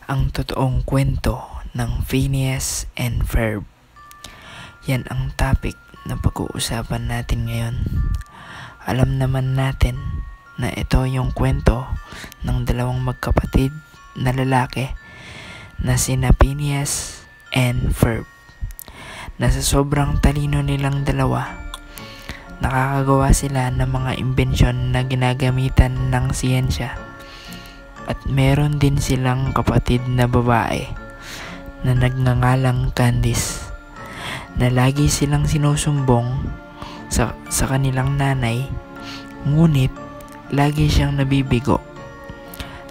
Ang totoong kwento ng Phineas and Ferb. Yan ang topic na pag-uusapan natin ngayon. Alam naman natin na ito yung kwento ng dalawang magkapatid na lalaki na sina Phineas and Ferb, na sa sobrang talino nilang dalawa, nakakagawa sila ng mga imbensyon na ginagamitan ng siyensya. At meron din silang kapatid na babae na nagngangalang Candice, na lagi silang sinusumbong sa kanilang nanay, ngunit lagi siyang nabibigo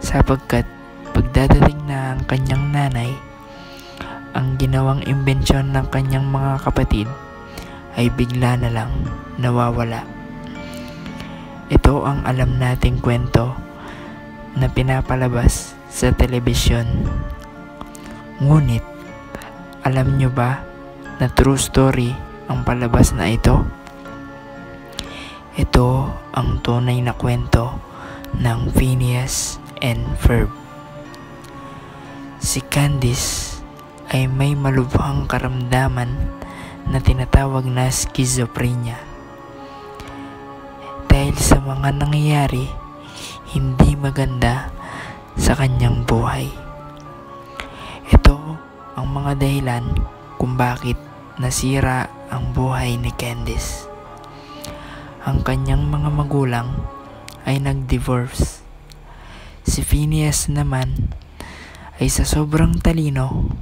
sapagkat pagdadating na ang kanyang nanay, ang ginawang imbensyon ng kanyang mga kapatid ay bigla na lang nawawala. Ito ang alam nating kwento na pinapalabas sa telebisyon. Ngunit, alam nyo ba na true story ang palabas na ito? Ito ang tunay na kwento ng Phineas and Ferb. Si Candice ay may malubhang karamdaman na tinatawag na schizophrenia. Dahil sa mga nangyayari hindi maganda sa kanyang buhay. Ito ang mga dahilan kung bakit nasira ang buhay ni Candice. Ang kanyang mga magulang ay nag-divorce. Si Phineas naman ay sa sobrang talino,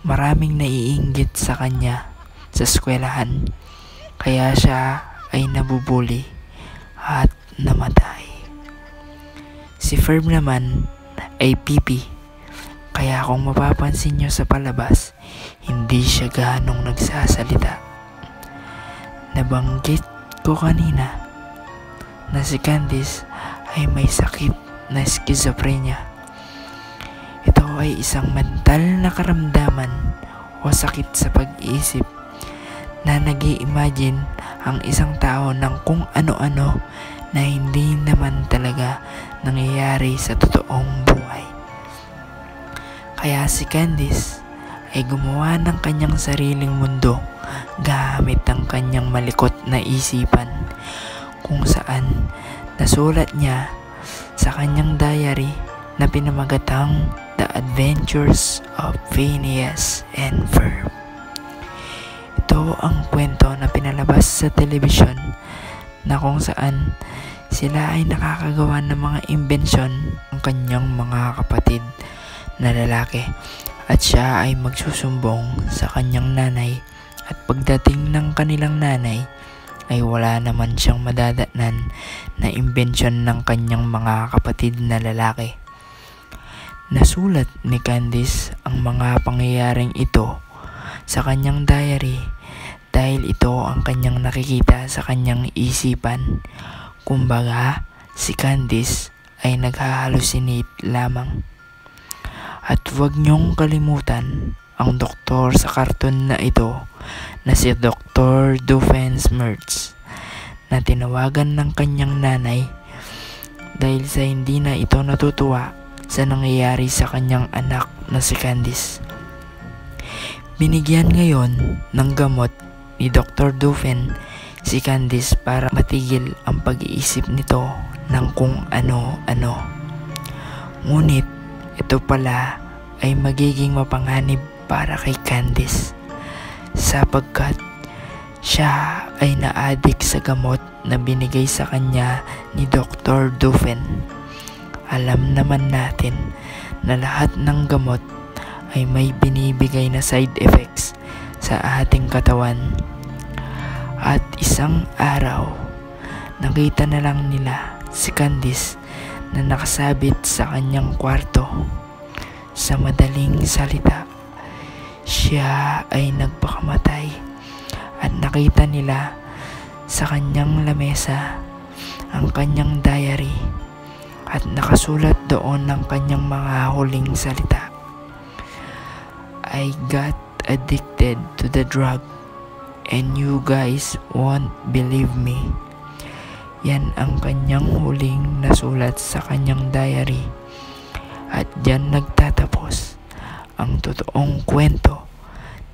maraming naiinggit sa kanya sa eskwelahan, kaya siya ay nabubuli at namatay. Si Ferb naman ay pipi, kaya kung mapapansin nyo sa palabas, hindi siya ganong nagsasalita. Nabanggit ko kanina na si Candice ay may sakit na schizophrenia. Ito ay isang mental na karamdaman o sakit sa pag-iisip na nag-i-imagine ang isang tao ng kung ano-ano na hindi naman talaga nangyayari sa totoong buhay. Kaya si Candice ay gumawa ng kanyang sariling mundo gamit ang kanyang malikot na isipan, kung saan nasulat niya sa kanyang diary na pinamagatang The Adventures of Phineas and Ferb. Ito ang kwento na pinalabas sa telebisyon na kung saan sila ay nakakagawa ng mga imbensyon ng kanyang mga kapatid na lalaki, at siya ay magsusumbong sa kanyang nanay, at pagdating ng kanilang nanay ay wala naman siyang madadatnan na imbensyon ng kanyang mga kapatid na lalaki. Nasulat ni Candice ang mga pangyayaring ito sa kanyang diary dahil ito ang kanyang nakikita sa kanyang isipan. Kumbaga, si Candice ay naghahalusinate lamang. At huwag niyong kalimutan ang doktor sa karton na ito na si Dr. Doofenshmirtz, na tinawagan ng kanyang nanay dahil sa hindi na ito natutuwa sa nangyayari sa kanyang anak na si Candice. Binigyan ngayon ng gamot ni Dr. Doofen si Candice para matigil ang pag-iisip nito ng kung ano-ano. Ngunit ito pala ay magiging mapanganib para kay Candice sapagkat siya ay na-addict sa gamot na binigay sa kanya ni Dr. Doofen. Alam naman natin na lahat ng gamot ay may binibigay na side effects sa ating katawan. At isang araw, nakita na lang nila si Candice na nakasabit sa kanyang kwarto. Sa madaling salita, siya ay nagpakamatay, at nakita nila sa kanyang lamesa ang kanyang diary at nakasulat doon ng kanyang mga huling salita. I got addicted to the drug and you guys won't believe me. Yan ang kanyang huling nasulat sa kanyang diary. At diyan nagtatapos ang totoong kwento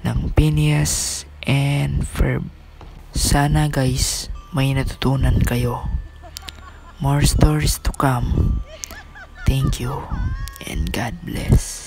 ng Phineas and Ferb. Sana guys, may natutunan kayo. More stories to come. Thank you and God bless.